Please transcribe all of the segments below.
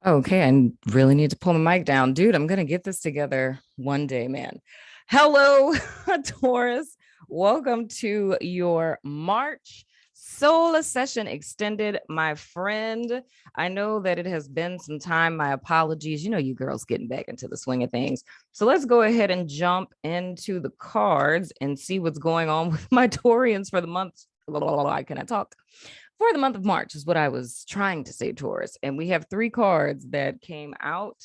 Okay, I really need to pull my mic down. Dude, I'm going to get this together one day, man. Hello, Taurus. Welcome to your March Solar Session Extended, my friend. I know that it has been some time. My apologies. You know, you girls getting back into the swing of things. So let's go ahead and jump into the cards and see what's going on with my Taurians for the month. I cannot talk for the month of March is what I was trying to say, Taurus. And we have three cards that came out,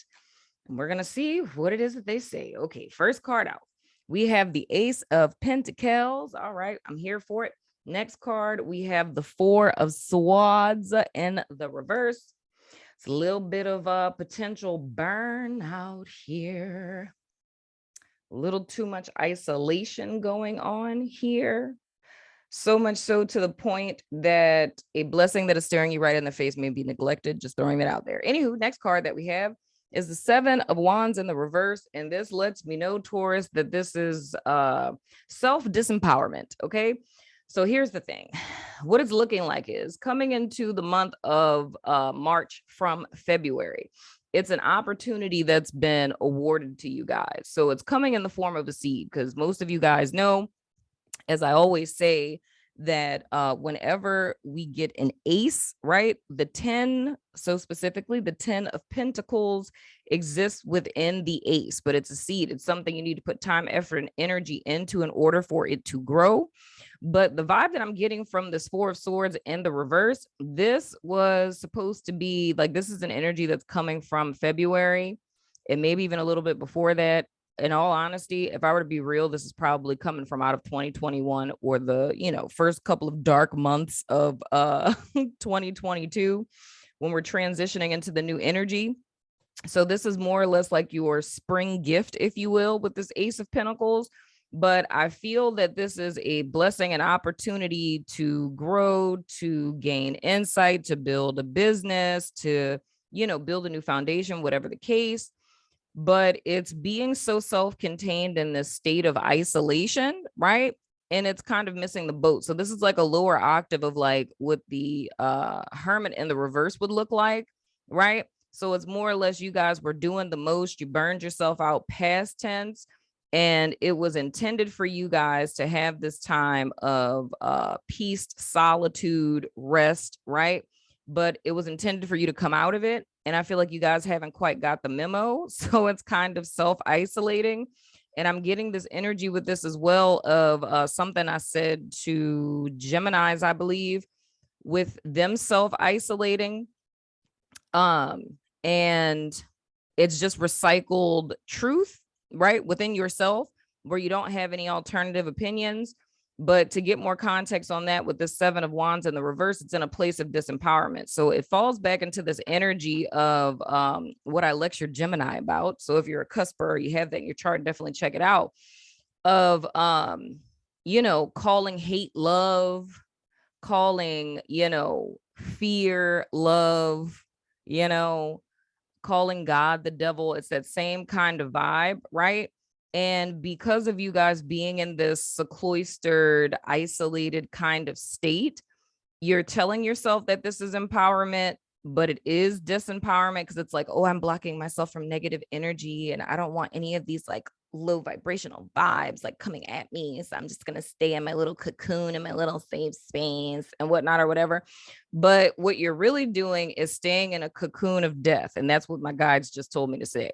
and we're going to see what it is that they say. Okay, first card out. We have the Ace of Pentacles. All right, I'm here for it. Next card, we have the Four of Swords in the reverse. It's a little bit of a potential burnout here. A little too much isolation going on here. So much so to the point that a blessing that is staring you right in the face may be neglected. Just throwing that out there. Anywho, next card that we have is the Seven of Wands in the reverse. And this lets me know, Taurus, that this is self-disempowerment. Okay. So here's the thing. What it's looking like is coming into the month of March from February. It's an opportunity that's been awarded to you guys. So it's coming in the form of a seed because most of you guys know, as I always say, that whenever we get an ace, right, the 10, so specifically the 10 of Pentacles exists within the ace, but it's a seed. It's something you need to put time, effort, and energy into in order for it to grow. But the vibe that I'm getting from this Four of Swords in the reverse, this was supposed to be like, this is an energy that's coming from February and maybe even a little bit before that. In all honesty, if I were to be real, this is probably coming from out of 2021 or the, first couple of dark months of 2022 when we're transitioning into the new energy. So this is more or less like your spring gift, if you will, with this Ace of Pentacles. But I feel that this is a blessing and opportunity to grow, to gain insight, to build a business, to, build a new foundation, whatever the case. But it's being so self-contained in this state of isolation, right? And it's kind of missing the boat. So this is like a lower octave of like what the Hermit in the reverse would look like, right? So it's more or less you guys were doing the most. You burned yourself out past tense. And it was intended for you guys to have this time of peace, solitude, rest, right? But it was intended for you to come out of it. And I feel like you guys haven't quite got the memo. So it's kind of self-isolating. And I'm getting this energy with this as well of something I said to Geminis, I believe, with them self-isolating. And it's just recycled truth, right, within yourself, where you don't have any alternative opinions. But to get more context on that, with the Seven of Wands in the reverse, it's in a place of disempowerment. So it falls back into this energy of what I lectured Gemini about. So if you're a cusper or you have that in your chart, definitely check it out. Of calling hate love, calling, fear love, calling God the devil. It's that same kind of vibe, right? And because of you guys being in this cloistered, isolated kind of state, you're telling yourself that this is empowerment, but it is disempowerment because it's like, oh, I'm blocking myself from negative energy and I don't want any of these like low vibrational vibes like coming at me. So I'm just going to stay in my little cocoon in my little safe space and whatnot or whatever. But what you're really doing is staying in a cocoon of death. And that's what my guides just told me to say.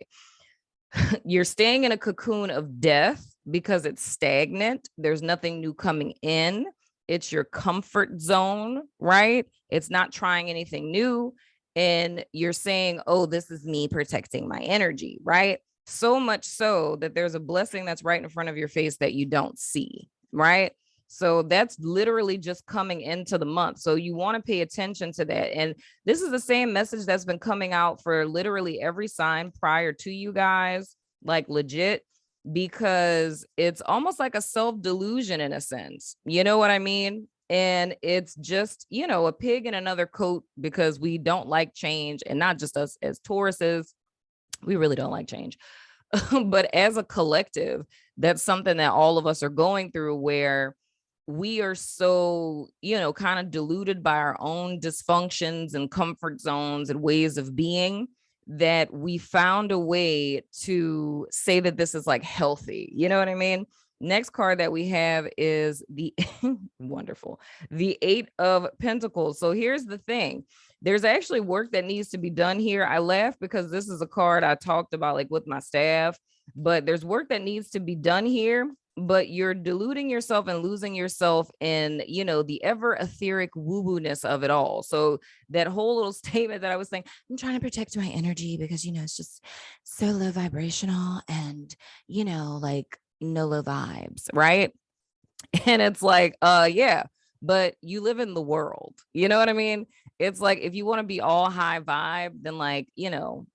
You're staying in a cocoon of death because it's stagnant. There's nothing new coming in. It's your comfort zone, right? It's not trying anything new. And you're saying, oh, this is me protecting my energy, right? So much so that there's a blessing that's right in front of your face that you don't see, right? So that's literally just coming into the month. So you want to pay attention to that. And this is the same message that's been coming out for literally every sign prior to you guys, like legit, because it's almost like a self-delusion in a sense. You know what I mean? And it's just, a pig in another coat because we don't like change. And not just us as Tauruses, we really don't like change. But as a collective, that's something that all of us are going through, where we are so, kind of deluded by our own dysfunctions and comfort zones and ways of being that we found a way to say that this is like healthy. You know what I mean? Next card that we have is the wonderful, the 8 of Pentacles. So here's the thing. There's actually work that needs to be done here. I laugh because this is a card I talked about like with my staff, but there's work that needs to be done here, but you're deluding yourself and losing yourself in, you know, the ever etheric woo-woo-ness of it all. So that whole little statement that I was saying, I'm trying to protect my energy because, you know, it's just so low vibrational and, you know, like no low vibes, right? And it's like, yeah, but you live in the world. You know what I mean? It's like if you want to be all high vibe, then like, you know,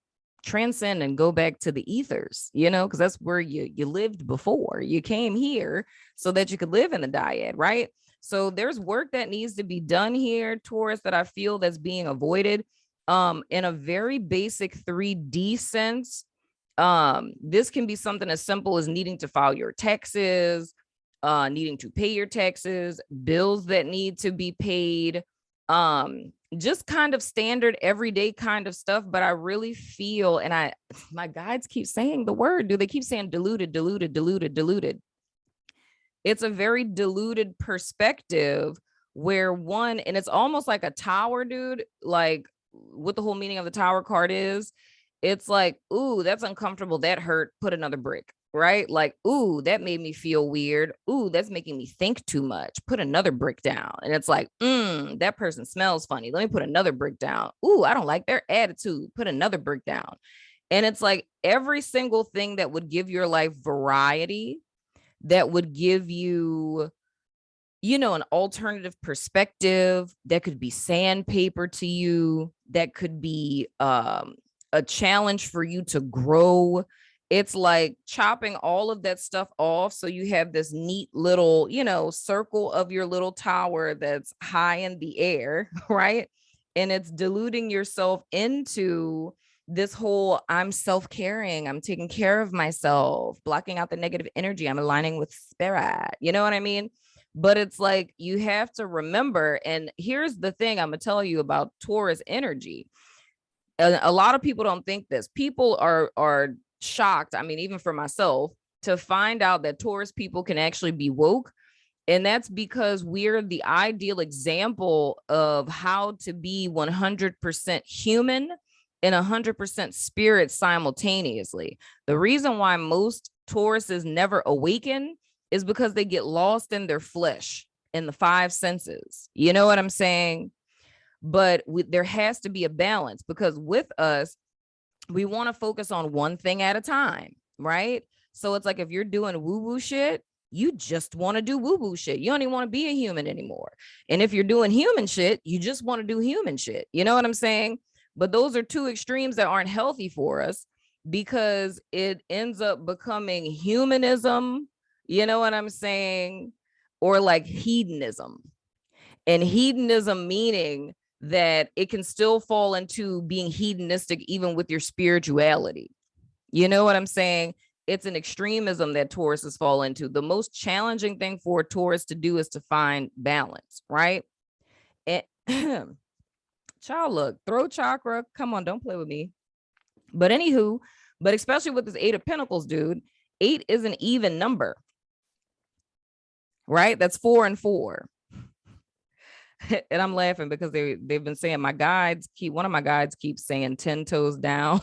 transcend and go back to the ethers, you know, because that's where you lived before. You came here so that you could live in the dyad, right? So there's work that needs to be done here, Taurus, that I feel that's being avoided in a very basic 3D sense. This can be something as simple as needing to file your taxes, needing to pay your taxes, bills that need to be paid, just kind of standard everyday kind of stuff. But I really feel, and my guides keep saying the word, they keep saying diluted, diluted, diluted, diluted. It's a very diluted perspective where one, and it's almost like a tower, dude, like what the whole meaning of the tower card is. It's like, ooh, that's uncomfortable. That hurt. Put another brick, right? Like, ooh, that made me feel weird. Ooh, that's making me think too much. Put another brick down. And it's like, that person smells funny. Let me put another brick down. Ooh, I don't like their attitude. Put another brick down. And it's like every single thing that would give your life variety, that would give you, you know, an alternative perspective, that could be sandpaper to you, that could be a challenge for you to grow. It's like chopping all of that stuff off so you have this neat little, you know, circle of your little tower that's high in the air, right? And it's diluting yourself into this whole I'm self-caring, I'm taking care of myself, blocking out the negative energy, I'm aligning with spirit. You know what I mean? But it's like you have to remember, and here's the thing I'm gonna tell you about Taurus energy. A lot of people don't think this. People are shocked. I mean, even for myself, to find out that Taurus people can actually be woke. And that's because we're the ideal example of how to be 100% human and 100% spirit simultaneously. The reason why most Tauruses never awaken is because they get lost in their flesh, in the 5 senses. You know what I'm saying? But there has to be a balance, because with us, we want to focus on one thing at a time, right? So it's like if you're doing woo-woo shit, you just want to do woo-woo shit. You don't even want to be a human anymore. And if you're doing human shit, you just want to do human shit. You know what I'm saying? But those are two extremes that aren't healthy for us, because it ends up becoming humanism, you know what I'm saying? Or like hedonism. And hedonism meaning that it can still fall into being hedonistic even with your spirituality. You know what I'm saying? It's an extremism that Tauruses fall into. The most challenging thing for a Taurus to do is to find balance, right? And child, look, throat chakra, come on, don't play with me. But anywho, but especially with this 8 of Pentacles, dude, 8 is an even number, right? That's 4 and 4. And I'm laughing because they've been saying, one of my guides keeps saying 10 toes down.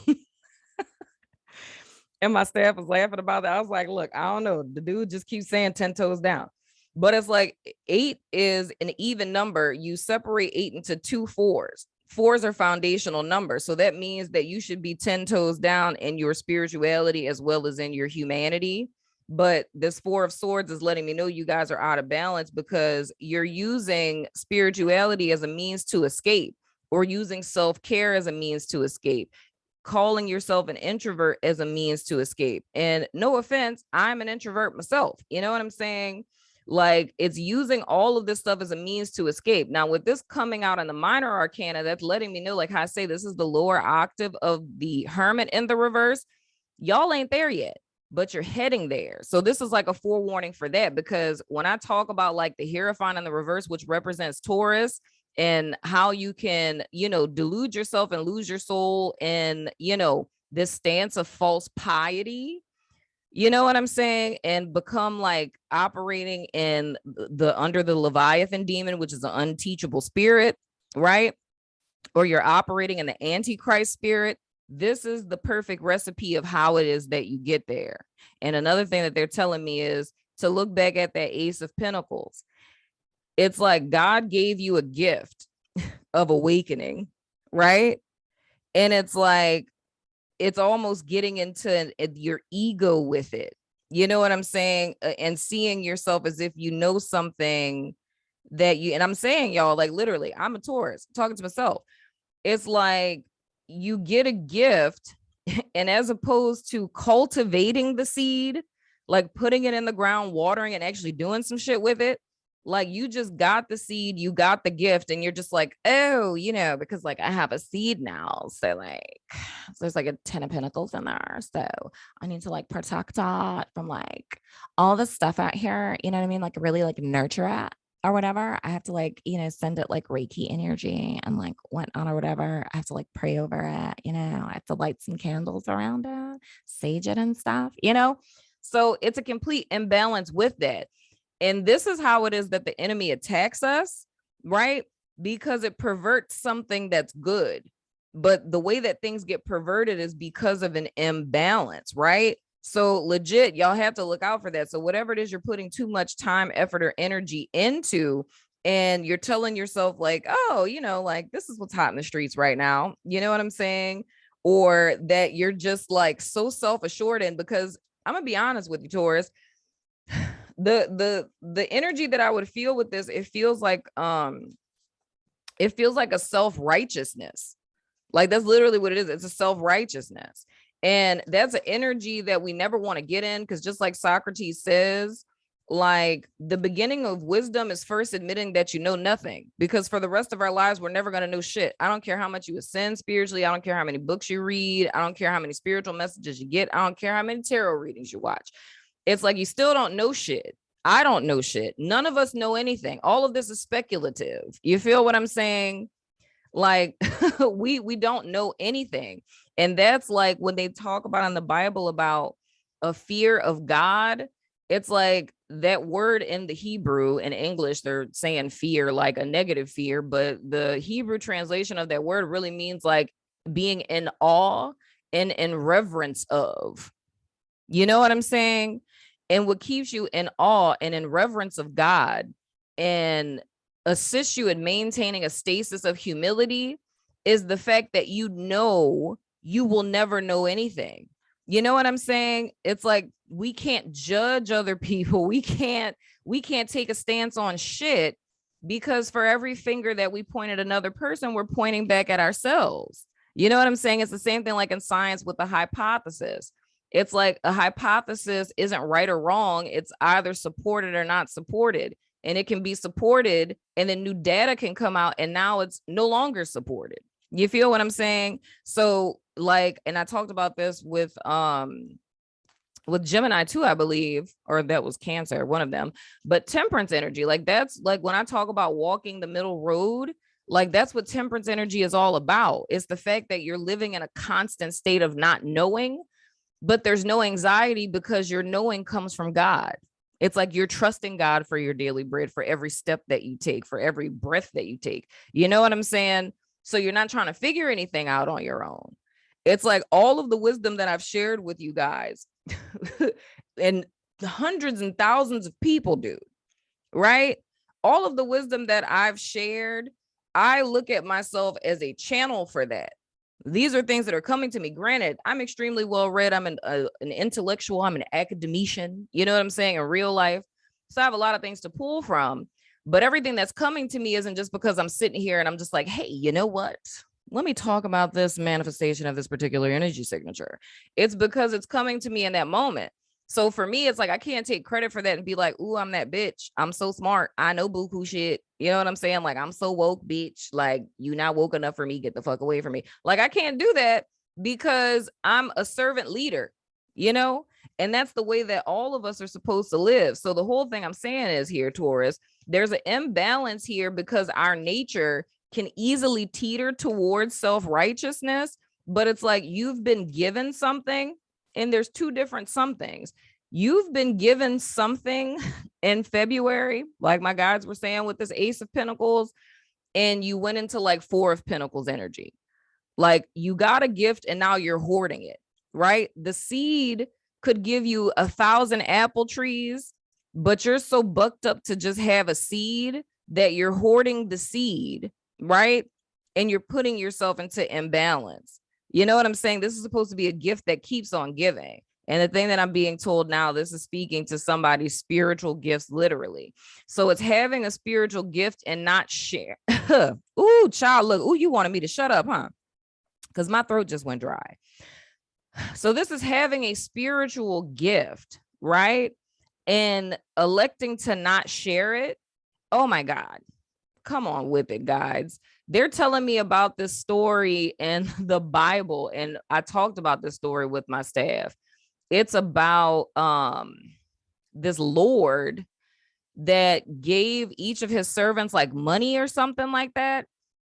And my staff was laughing about that. I was like, look, I don't know. The dude just keeps saying 10 toes down. But it's like 8 is an even number. You separate 8 into 2 fours. Fours are foundational numbers. So that means that you should be 10 toes down in your spirituality as well as in your humanity. But this 4 of Swords is letting me know you guys are out of balance, because you're using spirituality as a means to escape, or using self-care as a means to escape, calling yourself an introvert as a means to escape. And no offense, I'm an introvert myself. You know what I'm saying? Like, it's using all of this stuff as a means to escape. Now, with this coming out in the minor arcana, that's letting me know, like how I say, this is the lower octave of the Hermit in the reverse. Y'all ain't there yet, but you're heading there. So this is like a forewarning for that, because when I talk about like the Hierophant in the reverse, which represents Taurus, and how you can, delude yourself and lose your soul in, this stance of false piety. You know what I'm saying? And become like operating in the under the Leviathan demon, which is an unteachable spirit, right? Or you're operating in the Antichrist spirit. This is the perfect recipe of how it is that you get there. And another thing that they're telling me is to look back at that Ace of Pentacles. It's like God gave you a gift of awakening, right? And it's like, it's almost getting into your ego with it. You know what I'm saying? And seeing yourself as if you know something that you, and I'm saying, y'all, like literally, I'm a Taurus, talking to myself. It's like you get a gift, and as opposed to cultivating the seed, like putting it in the ground, watering and actually doing some shit with it, like you just got the seed, you got the gift, and you're just like, oh, because like I have a seed now. So like there's like a 10 of Pentacles in there. So I need to like protect that from like all the stuff out here. You know what I mean? Like really like nurture it or whatever. I have to like, send it like Reiki energy and like whatnot or whatever. I have to like pray over it. I have to light some candles around it, sage it and stuff, So it's a complete imbalance with that. And this is how it is that the enemy attacks us, right? Because it perverts something that's good. But the way that things get perverted is because of an imbalance, right? So legit, y'all have to look out for that. So whatever it is you're putting too much time, effort, or energy into, and you're telling yourself like, oh, like this is what's hot in the streets right now. You know what I'm saying? Or that you're just so self-assured in, because I'm gonna be honest with you, Taurus, the energy that I would feel with this, it feels like a self-righteousness. Like that's literally what it is. It's a self-righteousness. And that's an energy that we never want to get in, because just like Socrates says, like the beginning of wisdom is first admitting that you know nothing, because for the rest of our lives, we're never going to know shit. I don't care how much you ascend spiritually. I don't care how many books you read. I don't care how many spiritual messages you get. I don't care how many tarot readings you watch. It's like you still don't know shit. I don't know shit. None of us know anything. All of this is speculative. You feel what I'm saying? Like we don't know anything. And that's like when they talk about in the Bible about a fear of God, it's like that word in the Hebrew. In English, they're saying fear, like a negative fear, but the Hebrew translation of that word really means like being in awe and in reverence of. You know what I'm saying? And what keeps you in awe and in reverence of God and assists you in maintaining a stasis of humility is the fact that you will never know anything. You know what I'm saying? It's like we can't judge other people. We can't take a stance on shit, because for every finger that we point at another person, we're pointing back at ourselves. You know what I'm saying? It's the same thing like in science with the hypothesis. It's like a hypothesis isn't right or wrong. It's either supported or not supported. And it can be supported and then new data can come out and now it's no longer supported. You feel what I'm saying? So like, and I talked about this with Gemini too, I believe, or that was Cancer, one of them, but temperance energy, like that's like when I talk about walking the middle road, like that's what temperance energy is all about. It's the fact that you're living in a constant state of not knowing, but there's no anxiety because your knowing comes from God. It's like you're trusting God for your daily bread, for every step that you take, for every breath that you take. You know what I'm saying? So you're not trying to figure anything out on your own. It's like all of the wisdom that I've shared with you guys and hundreds and thousands of people, dude, right? All of the wisdom that I've shared, I look at myself as a channel for that. These are things that are coming to me. Granted, I'm extremely well read. I'm an intellectual. I'm an academician. You know what I'm saying? In real life. So I have a lot of things to pull from. But everything that's coming to me isn't just because I'm sitting here and I'm just like, hey, you know what? Let me talk about this manifestation of this particular energy signature. It's because it's coming to me in that moment. So for me, it's like I can't take credit for that and be like, ooh, I'm that bitch. I'm so smart. I know buku shit. You know what I'm saying? Like, I'm so woke, bitch. Like, you not woke enough for me. Get the fuck away from me. Like, I can't do that because I'm a servant leader, you know? And that's the way that all of us are supposed to live. So the whole thing I'm saying is here, Taurus, there's an imbalance here because our nature can easily teeter towards self-righteousness, but it's like you've been given something, and there's two different somethings. You've been given something in February, like my guides were saying with this Ace of Pentacles, and you went into like Four of Pentacles energy. Like you got a gift and now you're hoarding it, right? The seed could give you 1,000 apple trees, but you're so bucked up to just have a seed that you're hoarding the seed, right? And you're putting yourself into imbalance. You know what I'm saying? This is supposed to be a gift that keeps on giving. And the thing that I'm being told now, this is speaking to somebody's spiritual gifts, literally. So it's having a spiritual gift and not share. Ooh, child, look. Ooh, you wanted me to shut up, huh? Because my throat just went dry. So this is having a spiritual gift, right? And electing to not share it. Oh my God. Come on with it, guys. They're telling me about this story in the Bible. And I talked about this story with my staff. It's about this Lord that gave each of his servants like money or something like that,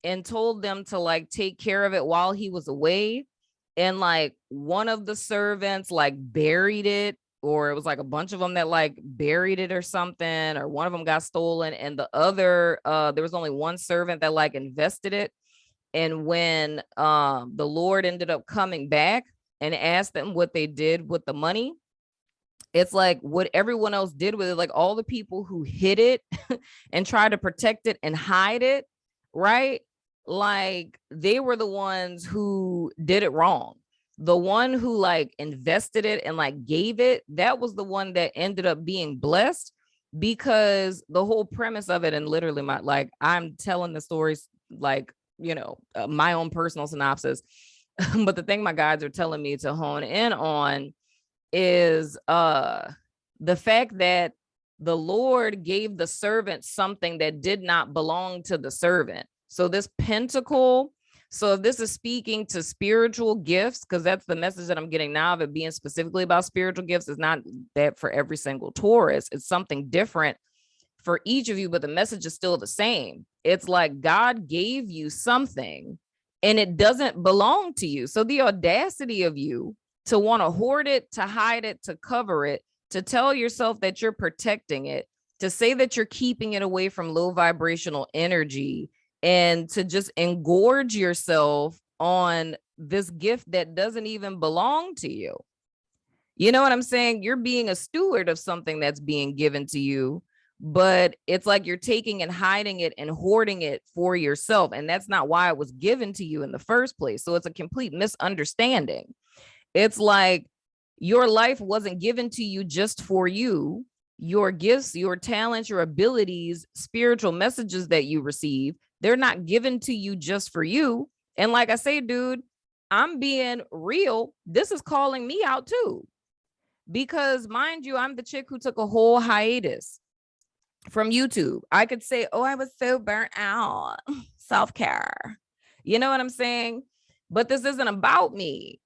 and told them to like take care of it while he was away. And like one of the servants like buried it, or it was like a bunch of them that like buried it or something, or one of them got stolen. And the other, there was only one servant that like invested it. And when the Lord ended up coming back and asked them what they did with the money, it's like what everyone else did with it, like all the people who hid it and tried to protect it and hide it, right? Like they were the ones who did it wrong. The one who like invested it and like gave it, that was the one that ended up being blessed, because the whole premise of it, and literally my, like I'm telling the stories like, you know, my own personal synopsis. But the thing my guides are telling me to hone in on is the fact that the Lord gave the servant something that did not belong to the servant. So this pentacle, so if this is speaking to spiritual gifts, because that's the message that I'm getting now of it being specifically about spiritual gifts, is not that for every single Taurus. It's something different for each of you, but the message is still the same. It's like God gave you something and it doesn't belong to you. So the audacity of you to want to hoard it, to hide it, to cover it, to tell yourself that you're protecting it, to say that you're keeping it away from low vibrational energy, and to just engorge yourself on this gift that doesn't even belong to you. You know what I'm saying? You're being a steward of something that's being given to you, but it's like you're taking and hiding it and hoarding it for yourself. And that's not why it was given to you in the first place. So it's a complete misunderstanding. It's like your life wasn't given to you just for you. Your gifts, your talents, your abilities, spiritual messages that you receive, they're not given to you just for you. And like I say, dude, I'm being real. This is calling me out too. Because mind you, I'm the chick who took a whole hiatus from YouTube. I could say, oh, I was so burnt out. Self-care. You know what I'm saying? But this isn't about me.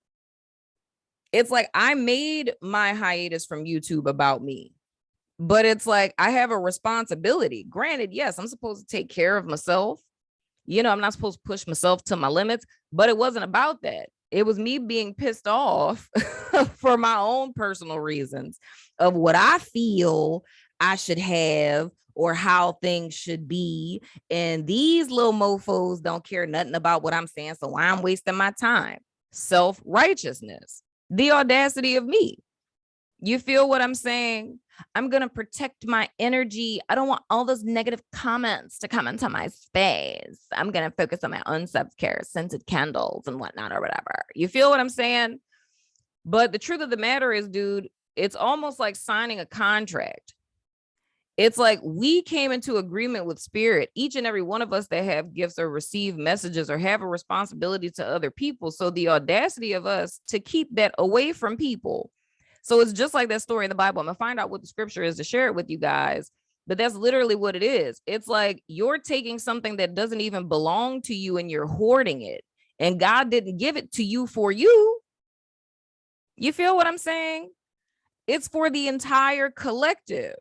It's like I made my hiatus from YouTube about me. But it's like I have a responsibility. Granted, yes, I'm supposed to take care of myself. You know, I'm not supposed to push myself to my limits, but it wasn't about that. It was me being pissed off for my own personal reasons of what I feel I should have or how things should be. And these little mofos don't care nothing about what I'm saying. So I'm wasting my time. Self-righteousness, the audacity of me. You feel what I'm saying? I'm going to protect my energy. I don't want all those negative comments to come into my space. I'm going to focus on my own self-care, scented candles and whatnot or whatever. You feel what I'm saying? But the truth of the matter is, dude, it's almost like signing a contract. It's like we came into agreement with spirit, each and every one of us that have gifts or receive messages or have a responsibility to other people. So the audacity of us to keep that away from people. So it's just like that story in the Bible. I'm going to find out what the scripture is to share it with you guys. But that's literally what it is. It's like you're taking something that doesn't even belong to you and you're hoarding it. And God didn't give it to you for you. You feel what I'm saying? It's for the entire collective,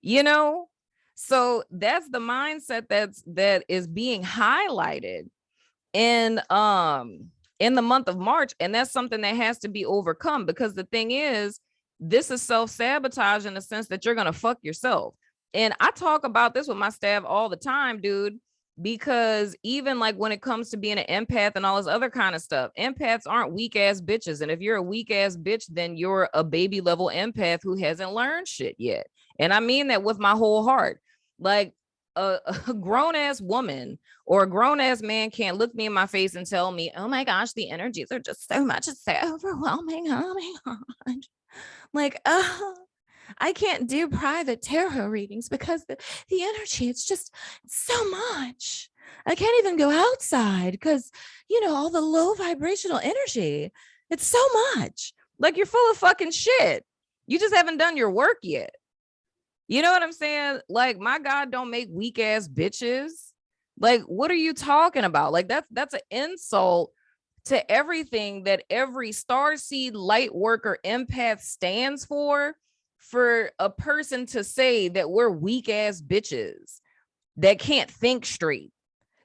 you know? So that's the mindset that is being highlighted in the month of March. And that's something that has to be overcome, because the thing is, this is self-sabotage in the sense that you're gonna fuck yourself. And I talk about this with my staff all the time, dude, because even like when it comes to being an empath and all this other kind of stuff, empaths aren't weak ass bitches. And if you're a weak ass bitch, then you're a baby level empath who hasn't learned shit yet. And I mean that with my whole heart. Like a grown ass woman or a grown ass man can't look me in my face and tell me, oh my gosh, the energies are just so much. It's so overwhelming. Oh my God. Like, oh, I can't do private tarot readings because the energy, it's just so much. I can't even go outside because, you know, all the low vibrational energy, it's so much. Like, you're full of fucking shit. You just haven't done your work yet. You know what I'm saying? Like, my God don't make weak ass bitches. Like, what are you talking about? Like, that's an insult to everything that every starseed light worker empath stands for a person to say that we're weak ass bitches that can't think straight,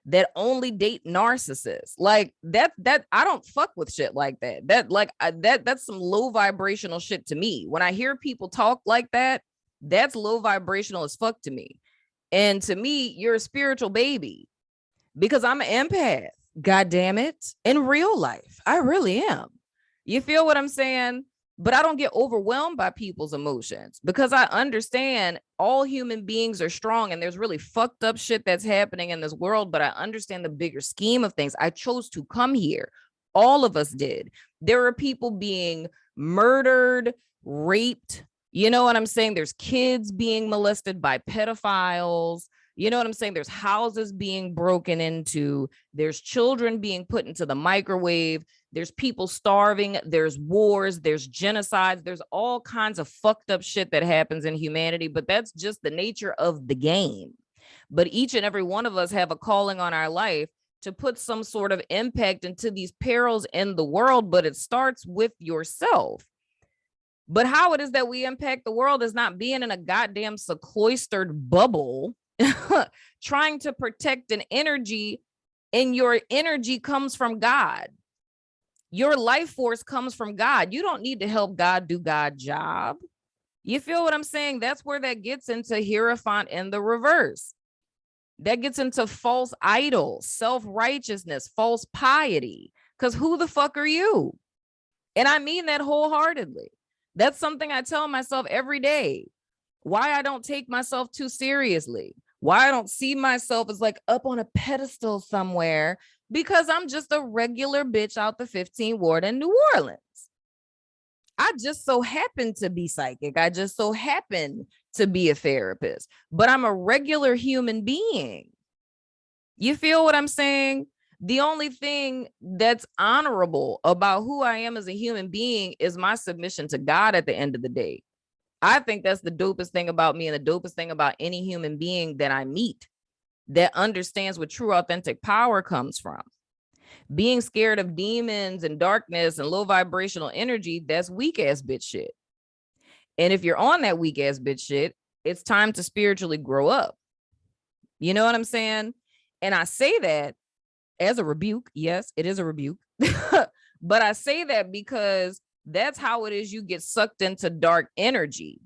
that only date narcissists. Like that I don't fuck with shit like that. That's some low vibrational shit to me. When I hear people talk like that, that's low vibrational as fuck to me. And to me, you're a spiritual baby, because I'm an empath. God damn it. In real life, I really am. You feel what I'm saying? But I don't get overwhelmed by people's emotions, because I understand all human beings are strong and there's really fucked up shit that's happening in this world. But I understand the bigger scheme of things. I chose to come here. All of us did. There are people being murdered, raped. You know what I'm saying? There's kids being molested by pedophiles. You know what I'm saying? There's houses being broken into. There's children being put into the microwave. There's people starving. There's wars. There's genocides. There's all kinds of fucked up shit that happens in humanity. But that's just the nature of the game. But each and every one of us have a calling on our life to put some sort of impact into these perils in the world. But it starts with yourself. But how it is that we impact the world is not being in a goddamn sequestered bubble trying to protect an energy, and your energy comes from God. Your life force comes from God. You don't need to help God do God's job. You feel what I'm saying? That's where that gets into Hierophant in the reverse. That gets into false idols, self-righteousness, false piety. Because who the fuck are you? And I mean that wholeheartedly. That's something I tell myself every day. Why I don't take myself too seriously. Why I don't see myself as like up on a pedestal somewhere, because I'm just a regular bitch out the 15th ward in New Orleans. I just so happen to be psychic. I just so happen to be a therapist, but I'm a regular human being. You feel what I'm saying? The only thing that's honorable about who I am as a human being is my submission to God at the end of the day. I think that's the dopest thing about me, and the dopest thing about any human being that I meet that understands what true authentic power comes from. Being scared of demons and darkness and low vibrational energy, that's weak ass bitch shit. And if you're on that weak ass bitch shit, it's time to spiritually grow up. You know what I'm saying? And I say that as a rebuke. Yes, it is a rebuke. But I say that because that's how it is you get sucked into dark energy,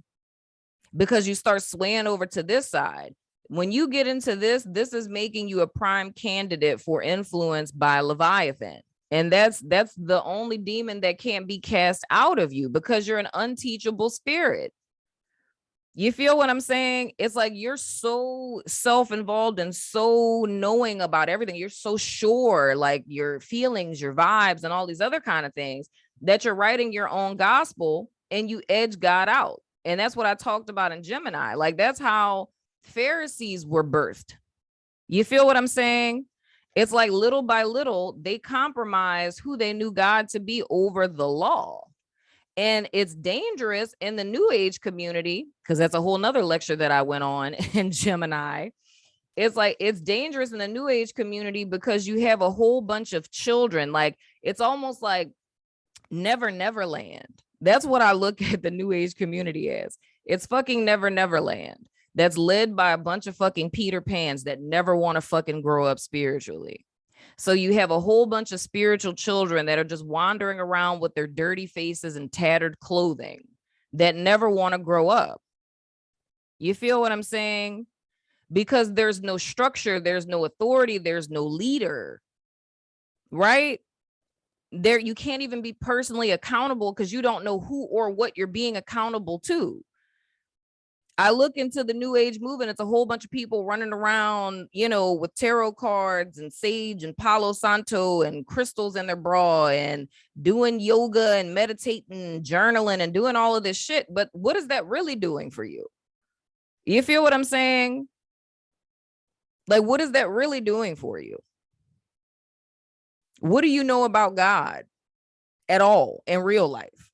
because you start swaying over to this side. When you get into this is making you a prime candidate for influence by Leviathan. And that's the only demon that can't be cast out of you, because you're an unteachable spirit. You feel what I'm saying? It's like you're so self-involved and so knowing about everything. You're so sure, like your feelings, your vibes, and all these other kind of things, that you're writing your own gospel and you edge God out. And that's what I talked about in Gemini. Like, that's how Pharisees were birthed. You feel what I'm saying? It's like little by little, they compromised who they knew God to be over the law. And it's dangerous in the New Age community, because that's a whole nother lecture that I went on in Gemini. It's like, it's dangerous in the New Age community because you have a whole bunch of children. Like, it's almost like Never Land. That's what I look at the new age community as. It's fucking Never Never Land that's led by a bunch of fucking Peter Pans that never want to fucking grow up spiritually. So you have a whole bunch of spiritual children that are just wandering around with their dirty faces and tattered clothing that never want to grow up. You feel what I'm saying? Because there's no structure, there's no authority, there's no leader, right? There, you can't even be personally accountable because you don't know who or what you're being accountable to. I look into the new age movement. It's a whole bunch of people running around, you know, with tarot cards and sage and Palo Santo and crystals in their bra and doing yoga and meditating and journaling and doing all of this shit. But what is that really doing for you? You feel what I'm saying? Like, what is that really doing for you? What do you know about God at all in real life?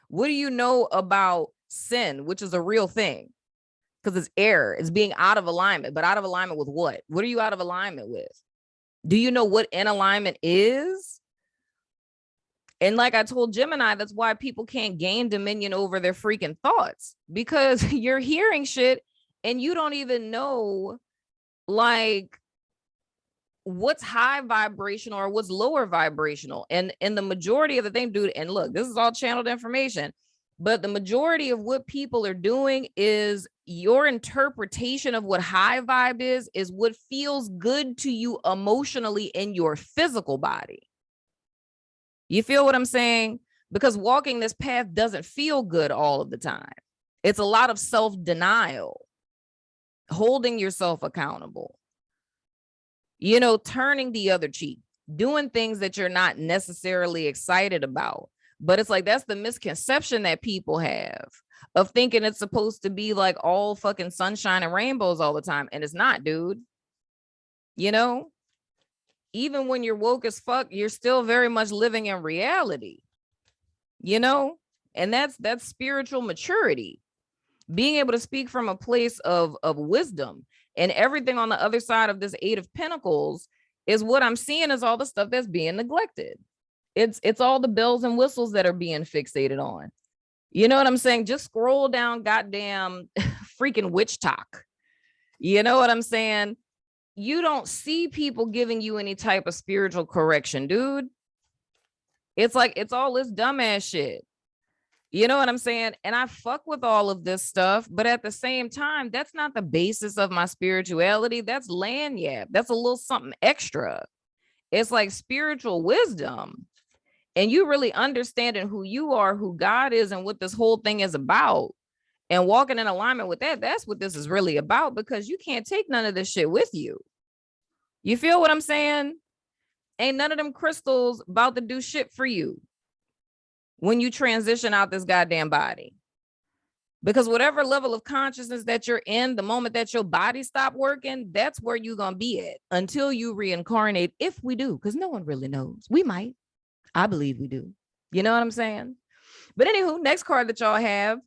What do you know about sin, which is a real thing? Because it's error, it's being out of alignment. But out of alignment with what? What are you out of alignment with? Do you know what in alignment is? And like I told Gemini, that's why people can't gain dominion over their freaking thoughts, because you're hearing shit and you don't even know like what's high vibrational or what's lower vibrational. And the majority of the thing, dude, and look, this is all channeled information, but the majority of what people are doing is your interpretation of what high vibe is what feels good to you emotionally in your physical body. You feel what I'm saying? Because walking this path doesn't feel good all of the time. It's a lot of self-denial, holding yourself accountable, you know, turning the other cheek, doing things that you're not necessarily excited about. But it's like, that's the misconception that people have of thinking it's supposed to be like all fucking sunshine and rainbows all the time. And it's not, dude. You know, even when you're woke as fuck, you're still very much living in reality, you know, and that's spiritual maturity, being able to speak from a place of wisdom. And everything on the other side of this 8 of Pentacles is what I'm seeing is all the stuff that's being neglected. It's all the bells and whistles that are being fixated on. You know what I'm saying? Just scroll down goddamn freaking witch talk. You know what I'm saying? You don't see people giving you any type of spiritual correction, dude. It's like, it's all this dumbass shit. You know what I'm saying? And I fuck with all of this stuff, but at the same time, that's not the basis of my spirituality. That's lanyard. That's a little something extra. It's like spiritual wisdom. And you really understanding who you are, who God is, and what this whole thing is about, and walking in alignment with that. That's what this is really about, because you can't take none of this shit with you. You feel what I'm saying? Ain't none of them crystals about to do shit for you when you transition out this goddamn body. Because whatever level of consciousness that you're in, the moment that your body stop working, that's where you're going to be at until you reincarnate, if we do, because no one really knows. We might. I believe we do. You know what I'm saying? But anywho, next card that y'all have,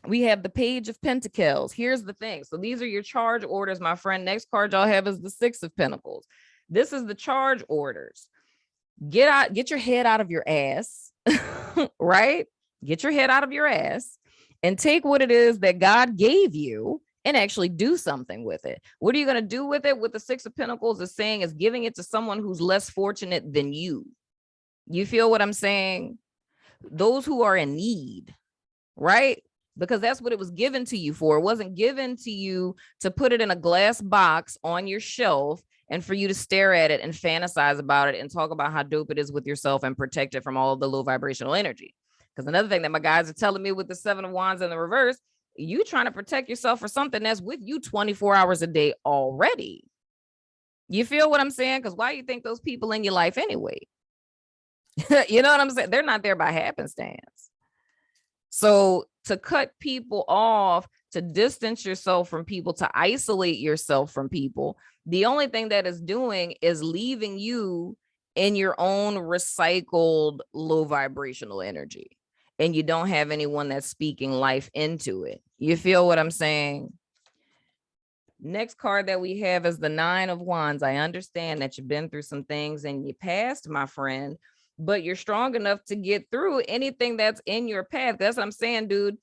we have the Page of Pentacles. Here's the thing. So these are your charge orders, my friend. Next card y'all have is the 6 of Pentacles. This is the charge orders. Get your head out of your ass, right? Get your head out of your ass and take what it is that God gave you and actually do something with it. What are you going to do with it? With the 6 of Pentacles is saying is giving it to someone who's less fortunate than you. You feel what I'm saying? Those who are in need, right? Because that's what it was given to you for. It wasn't given to you to put it in a glass box on your shelf and for you to stare at it and fantasize about it and talk about how dope it is with yourself and protect it from all of the low vibrational energy. Because another thing that my guys are telling me with the 7 of Wands in the reverse, you trying to protect yourself for something that's with you 24 hours a day already. You feel what I'm saying? Because why do you think those people in your life anyway? You know what I'm saying? They're not there by happenstance. So to cut people off, to distance yourself from people, to isolate yourself from people, the only thing that is doing is leaving you in your own recycled low vibrational energy. And you don't have anyone that's speaking life into it. You feel what I'm saying? Next card that we have is the 9 of Wands. I understand that you've been through some things in your past, my friend, but you're strong enough to get through anything that's in your path. That's what I'm saying, dude.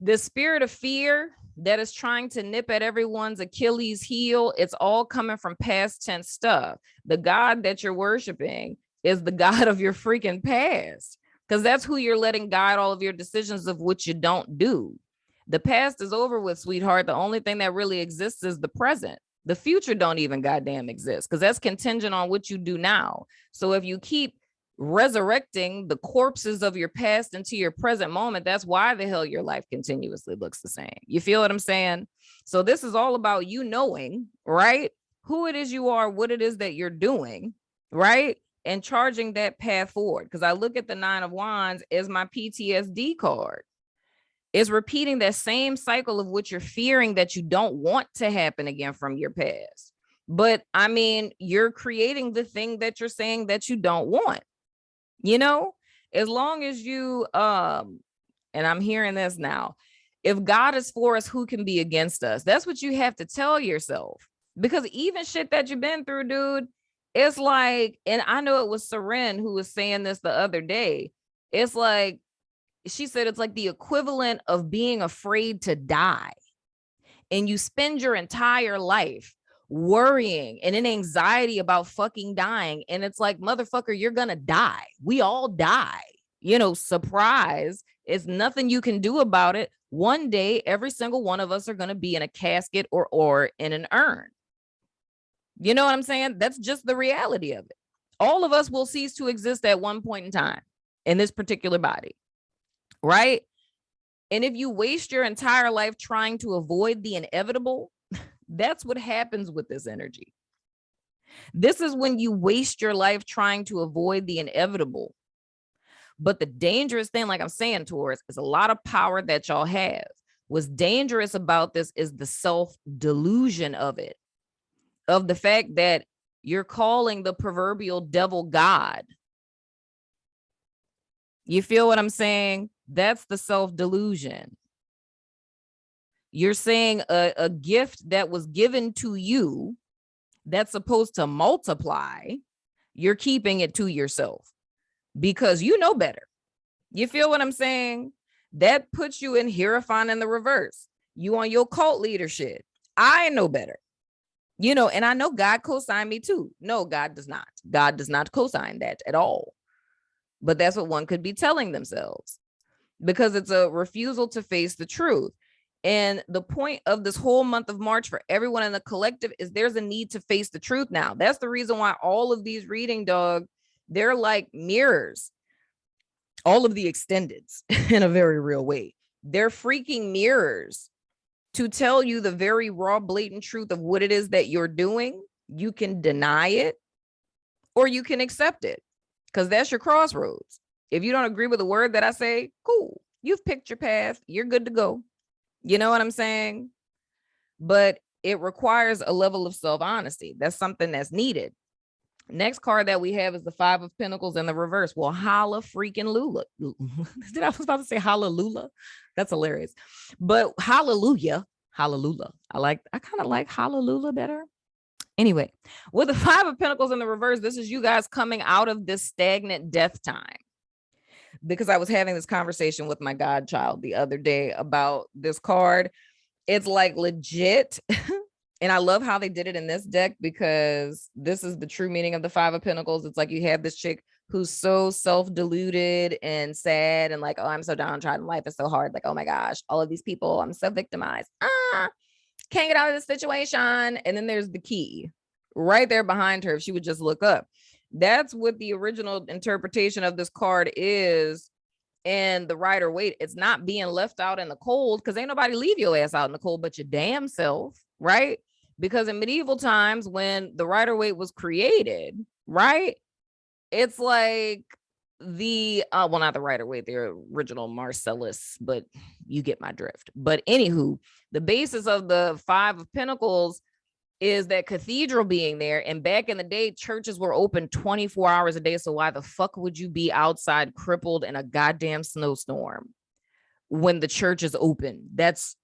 The spirit of fear that is trying to nip at everyone's Achilles heel, it's all coming from past tense stuff. The God that you're worshiping is the God of your freaking past, because that's who you're letting guide all of your decisions of what you don't do. The past is over with, sweetheart. The only thing that really exists is the present. The future don't even goddamn exist, because that's contingent on what you do now. So if you keep resurrecting the corpses of your past into your present moment, that's why the hell your life continuously looks the same. You feel what I'm saying? So this is all about you knowing, right, who it is you are, what it is that you're doing, right, and charging that path forward. Because I look at the 9 of Wands as my PTSD card. It's repeating that same cycle of what you're fearing that you don't want to happen again from your past. But I mean, you're creating the thing that you're saying that you don't want. You know, as long as you, and I'm hearing this now, if God is for us, who can be against us? That's what you have to tell yourself. Because even shit that you've been through, dude, it's like, and I know it was Seren who was saying this the other day. It's like, she said it's like the equivalent of being afraid to die. And you spend your entire life worrying and in anxiety about fucking dying. And it's like, motherfucker, you're gonna die. We all die. You know, surprise. It's nothing you can do about it. One day, every single one of us are gonna be in a casket or in an urn. You know what I'm saying? That's just the reality of it. All of us will cease to exist at one point in time in this particular body, right? And if you waste your entire life trying to avoid the inevitable, that's what happens with this energy. This is when you waste your life trying to avoid the inevitable. But the dangerous thing, like I'm saying, Taurus, is a lot of power that y'all have. What's dangerous about this is the self-delusion of it, of the fact that you're calling the proverbial devil God. You feel what I'm saying? That's the self-delusion. You're saying a gift that was given to you that's supposed to multiply, you're keeping it to yourself because you know better. You feel what I'm saying? That puts you in Hierophant in the reverse. You on your cult leader shit. I know better. You know, and I know God co-signed me too. No, God does not. God does not co-sign that at all. But that's what one could be telling themselves, because it's a refusal to face the truth. And the point of this whole month of March for everyone in the collective is there's a need to face the truth now. That's the reason why all of these reading, dog, they're like mirrors. All of the extendeds in a very real way. They're freaking mirrors to tell you the very raw, blatant truth of what it is that you're doing. You can deny it or you can accept it, because that's your crossroads. If you don't agree with the word that I say, cool. You've picked your path. You're good to go. You know what I'm saying? But it requires a level of self-honesty. That's something that's needed. Next card that we have is the 5 of Pentacles in the reverse. Well, holla freaking Lula. I was about to say hallelujah. That's hilarious. But hallelujah. Hallelujah. I kind of like hallelujah better. Anyway, with the 5 of Pentacles in the reverse, this is you guys coming out of this stagnant death time. Because I was having this conversation with my godchild the other day about this card. It's like legit. And I love how they did it in this deck, because this is the true meaning of the 5 of Pentacles. It's like you have this chick who's so self-deluded and sad and like, oh, I'm so downtrodden. Life is so hard. Like, oh my gosh, all of these people, I'm so victimized. Can't get out of this situation. And then there's the key right there behind her. If she would just look up. That's what the original interpretation of this card is. And the Rider-Waite, it's not being left out in the cold, because ain't nobody leave your ass out in the cold but your damn self, right? Because in medieval times, when the Rider-Waite was created, right, it's like the well, not the Rider-Waite, the original Marcellus, but you get my drift. But anywho, the basis of the 5 of Pentacles is that cathedral being there. And back in the day, churches were open 24 hours a day. So why the fuck would you be outside crippled in a goddamn snowstorm when the church is open? That's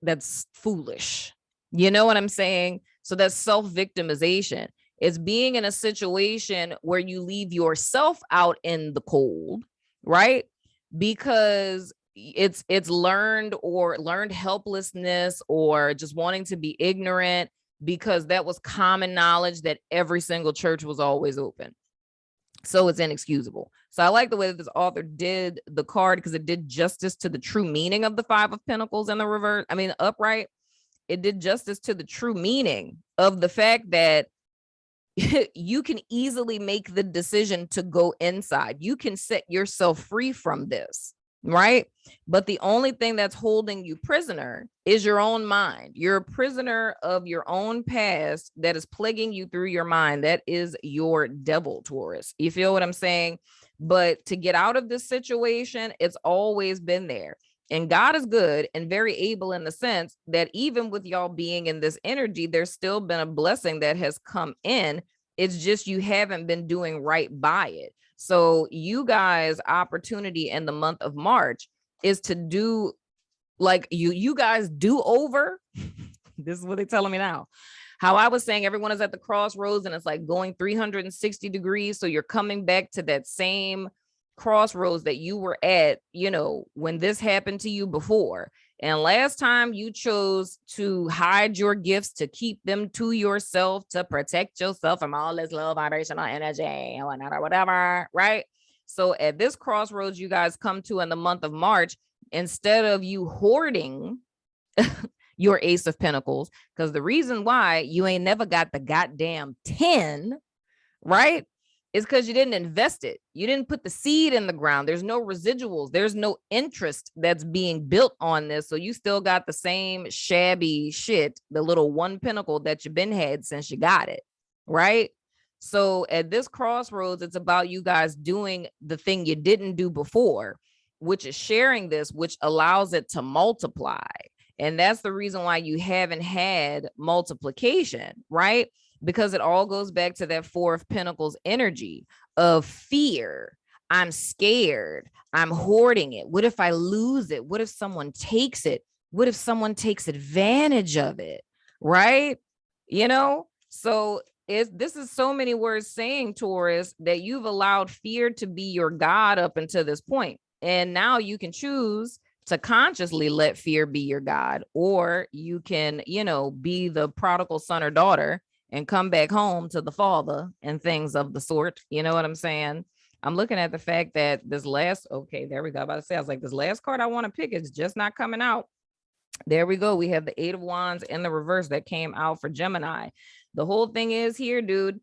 foolish. You know what I'm saying? So that's self-victimization. It's being in a situation where you leave yourself out in the cold, right? Because it's learned helplessness or just wanting to be ignorant, because that was common knowledge that every single church was always open. So it's inexcusable. So I like the way that this author did the card, because it did justice to the true meaning of the Five of Pentacles in the reverse. I mean, upright. It did justice to the true meaning of the fact that you can easily make the decision to go inside. You can set yourself free from this, right? But the only thing that's holding you prisoner is your own mind. You're a prisoner of your own past that is plaguing you through your mind. That is your devil, Taurus. You feel what I'm saying? But to get out of this situation, it's always been there. And God is good and very able in the sense that even with y'all being in this energy, there's still been a blessing that has come in. It's just you haven't been doing right by it. So you guys' opportunity in the month of March is to do like you guys do over. This is what they're telling me now. How I was saying everyone is at the crossroads and it's like going 360 degrees. So you're coming back to that same crossroads that you were at, you know, when this happened to you before. And last time you chose to hide your gifts, to keep them to yourself, to protect yourself from all this low vibrational energy and whatnot or whatever, right? So at this crossroads you guys come to in the month of March, instead of you hoarding your Ace of Pentacles, because the reason why you ain't never got the goddamn 10, right? Is because you didn't invest it. You didn't put the seed in the ground. There's no residuals. There's no interest that's being built on this. So you still got the same shabby shit, the little one pentacle that you've been had since you got it, right? So at this crossroads, it's about you guys doing the thing you didn't do before, which is sharing this, which allows it to multiply. And that's the reason why you haven't had multiplication, right? Because it all goes back to that Four of Pentacles energy of fear. I'm scared. I'm hoarding it. What if I lose it? What if someone takes it? What if someone takes advantage of it? Right? You know, so this is so many words saying, Taurus, that you've allowed fear to be your God up until this point. And now you can choose to consciously let fear be your God, or you can, you know, be the prodigal son or daughter and come back home to the father and things of the sort. You know what I'm saying? I'm looking at the fact that this last, okay, there we go. About to say, I was like, this last card I want to pick is just not coming out. There we go. We have the Eight of Wands in the reverse that came out for Gemini. The whole thing is here, dude,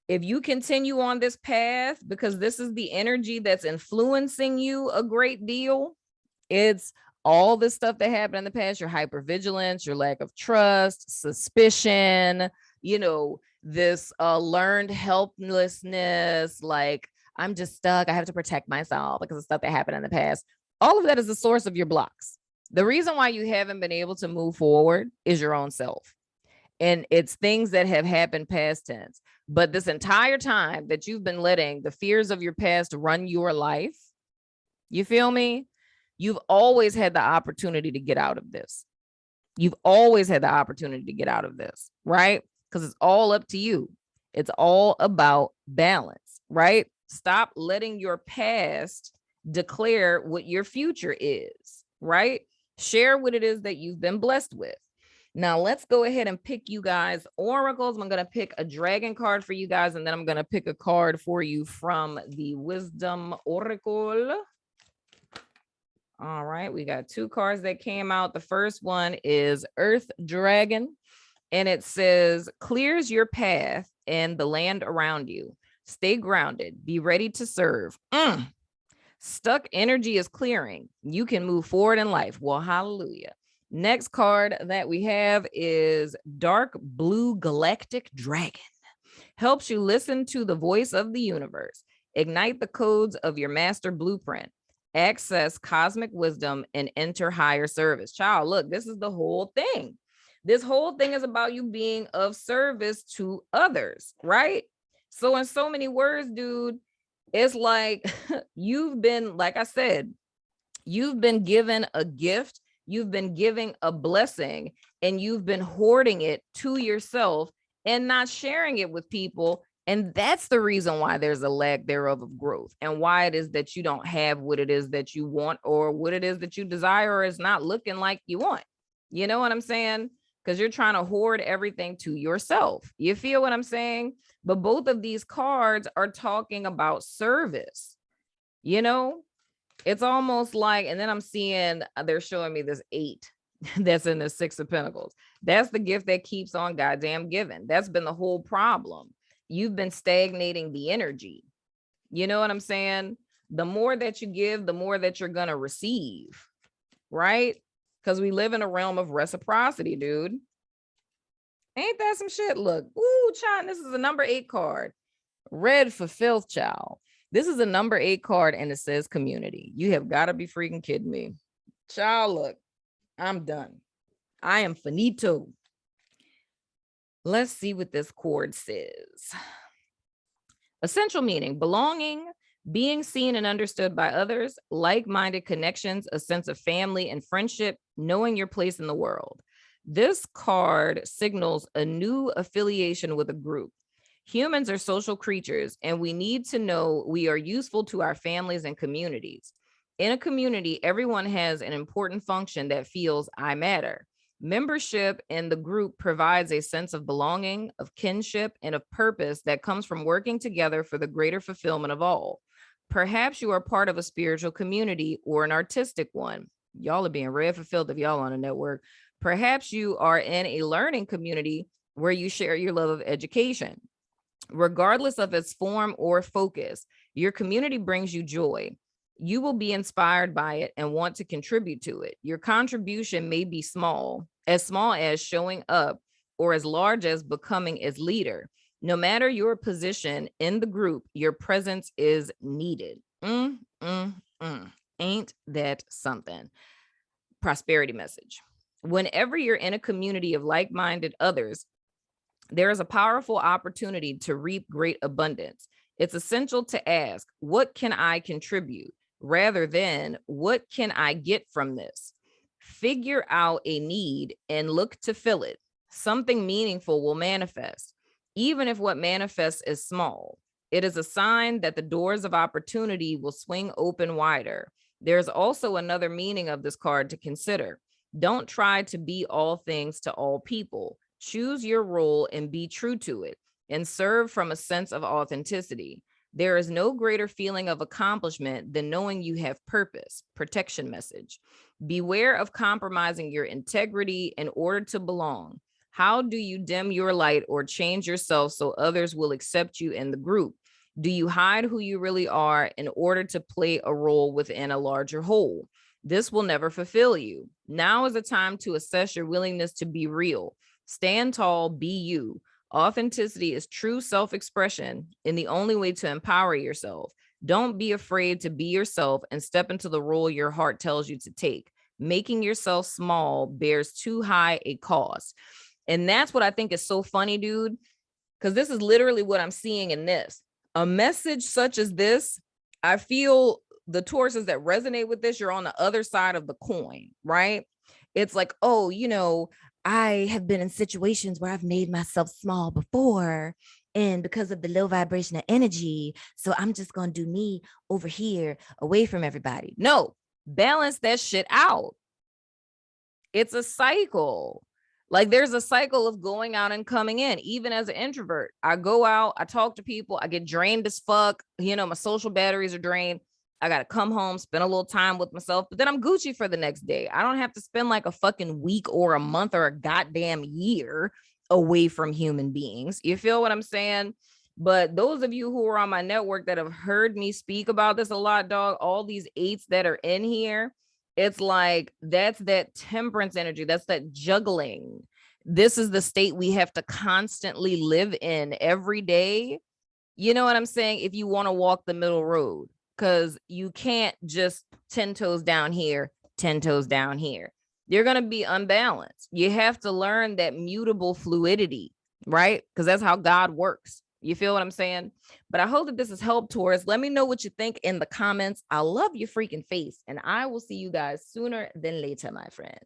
if you continue on this path, because this is the energy that's influencing you a great deal, it's all this stuff that happened in the past, your hypervigilance, your lack of trust, suspicion, you know, this learned helplessness, like I'm just stuck, I have to protect myself because of stuff that happened in the past. All of that is the source of your blocks. The reason why you haven't been able to move forward is your own self. And it's things that have happened past tense. But this entire time that you've been letting the fears of your past run your life, you feel me? You've always had the opportunity to get out of this. You've always had the opportunity to get out of this, right? Because it's all up to you. It's all about balance, right? Stop letting your past declare what your future is, right? Share what it is that you've been blessed with. Now, let's go ahead and pick you guys oracles. I'm going to pick a dragon card for you guys, and then I'm going to pick a card for you from the Wisdom Oracle. All right, we got two cards that came out. The first one is Earth Dragon, and it says, clears your path and the land around you. Stay grounded. Be ready to serve. Stuck energy is clearing. You can move forward in life. Well, hallelujah. Next card that we have is Dark Blue Galactic Dragon. Helps you listen to the voice of the universe. Ignite the codes of your master blueprint. Access cosmic wisdom and enter higher service. Child, look, this is the whole thing. This whole thing is about you being of service to others, right? So in so many words, dude, it's like you've been, like I said, you've been given a gift, you've been giving a blessing, and you've been hoarding it to yourself and not sharing it with people. And that's the reason why there's a lack thereof of growth, and why it is that you don't have what it is that you want, or what it is that you desire, or is not looking like you want. You know what I'm saying? Because you're trying to hoard everything to yourself. You feel what I'm saying? But both of these cards are talking about service. You know, it's almost like, and then I'm seeing they're showing me this 8 that's in the 6 of Pentacles. That's the gift that keeps on goddamn giving. That's been the whole problem. You've been stagnating the energy. You know what I'm saying? The more that you give, the more that you're going to receive, right? Because we live in a realm of reciprocity, dude. Ain't that some shit? Look, ooh, child, this is a number 8 card. Red for filth, child. This is a number 8 card, and it says community. You have got to be freaking kidding me. Child, look, I'm done. I am finito. Let's see what this cord says. Essential meaning: belonging, being seen and understood by others, like-minded connections, a sense of family and friendship, knowing your place in the world. This card signals a new affiliation with a group. Humans are social creatures, and we need to know we are useful to our families and communities. In a community, everyone has an important function that feels I matter. Membership in the group provides a sense of belonging, of kinship, and of purpose that comes from working together for the greater fulfillment of all. Perhaps you are part of a spiritual community or an artistic one. Y'all are being read fulfilled if y'all on a network. Perhaps you are in a learning community where you share your love of education. Regardless of its form or focus, your community brings you joy. You will be inspired by it and want to contribute to it. Your contribution may be small as showing up, or as large as becoming its leader. No matter your position in the group, your presence is needed. Ain't that something? Prosperity message. Whenever you're in a community of like-minded others, there is a powerful opportunity to reap great abundance. It's essential to ask, what can I contribute? Rather than, what can I get from this? Figure out a need and look to fill it. Something meaningful will manifest, even if what manifests is small. It is a sign that the doors of opportunity will swing open wider. There's also another meaning of this card to consider. Don't try to be all things to all people. Choose your role and be true to it, and serve from a sense of authenticity. There is no greater feeling of accomplishment than knowing you have purpose. Protection message. Beware of compromising your integrity in order to belong. How do you dim your light or change yourself so others will accept you in the group? Do you hide who you really are in order to play a role within a larger whole? This will never fulfill you. Now is the time to assess your willingness to be real. Stand tall, be you. Authenticity is true self-expression and the only way to empower yourself. Don't be afraid to be yourself and step into the role your heart tells you to take. Making yourself small bears too high a cost. And that's what I think is so funny, dude, because this is literally what I'm seeing in this. A message such as this, I feel the Tauruses that resonate with this, you're on the other side of the coin, right? It's like, oh, you know, I have been in situations where I've made myself small before, and because of the low vibrational energy, so I'm just going to do me over here away from everybody. No, balance that shit out. It's a cycle. Like there's a cycle of going out and coming in. Even as an introvert, I go out, I talk to people, I get drained as fuck. You know, my social batteries are drained. I got to come home, spend a little time with myself, but then I'm Gucci for the next day. I don't have to spend like a fucking week or a month or a goddamn year away from human beings. You feel what I'm saying? But those of you who are on my network that have heard me speak about this a lot, dog, all these 8s that are in here, it's like, that's that temperance energy. That's that juggling. This is the state we have to constantly live in every day. You know what I'm saying? If you want to walk the middle road. Because you can't just 10 toes down here, 10 toes down here. You're going to be unbalanced. You have to learn that mutable fluidity, right? Because that's how God works. You feel what I'm saying? But I hope that this has helped, Taurus. Let me know what you think in the comments. I love your freaking face, and I will see you guys sooner than later, my friend.